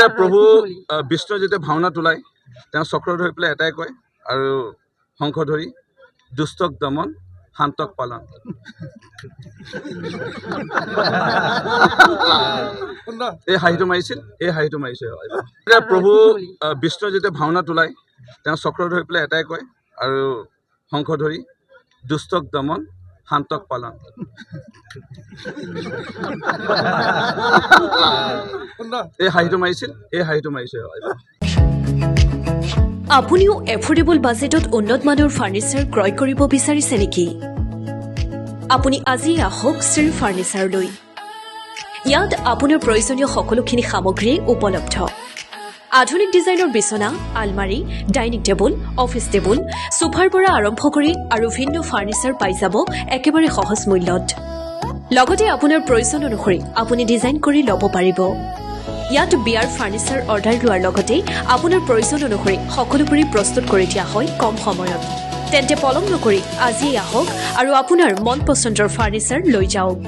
এতিয়া প্ৰভু বিষ্ণু যেতিয়া ভাওনা তোলায় তেওঁ চক্ৰ ধৰি পেলাই এটাই কয় আৰু শংখ ধৰি দুষ্টক দমন শান্তক পালন। এই হাঁহিটো মাৰিছিল এতিয়া প্ৰভু বিষ্ণু যেতিয়া ভাওনা তোলায় তেওঁ চক্ৰ ধৰি পেলাই এটাই কয় আৰু শংখ ধৰি দুষ্টক দমন শান্তক পালন। এই হাঁহিটো মাৰিছিল আপুনিও এফোৰ্ডেবল বাজেটত উন্নত মানৰ ফাৰ্নিচাৰ ক্ৰয় কৰিব বিচাৰিছে নেকি? আপুনি আজি আহক শ্ৰী ফাৰ্নিচাৰলৈ। ইয়াত আপোনাৰ প্ৰয়োজনীয় সকলোখিনি সামগ্ৰী উপলব্ধ। আধুনিক ডিজাইনৰ বিচনা, আলমাৰী, ডাইনিং টেবুল, অফিচ টেবুল, সোফাৰ পৰা আৰম্ভ কৰি আৰু ভিন্ন ফাৰ্নিচাৰ পাই যাব একেবাৰে সহজ মূল্যত। লগতে আপোনাৰ প্ৰয়োজন অনুসৰি আপুনি ডিজাইন কৰি ল'ব পাৰিব। ইয়াত বিয়াৰ ফাৰ্নিচাৰ অৰ্ডাৰ লোৱাৰ লগতে আপোনাৰ প্ৰয়োজন অনুসৰি সকলোবোৰ প্ৰস্তুত কৰি দিয়া হয় কম সময়ত। তেন্তে পলম নকৰি আজিয়েই আহক আৰু আপোনাৰ মন পচন্দৰ ফাৰ্নিচাৰ লৈ যাওক।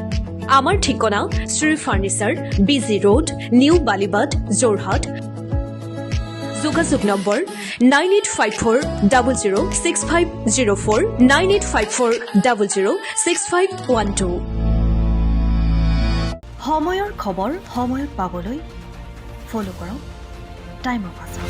আমাৰ ঠিকনা Shri furniture, BG road, new Balibad, Jorhat. যোগাযোগ নম্বৰ 9854006504, 9854006512। সময়ৰ খবৰ সময়ত পাবলৈ ফলো কৰক টাইম অফ আছাম।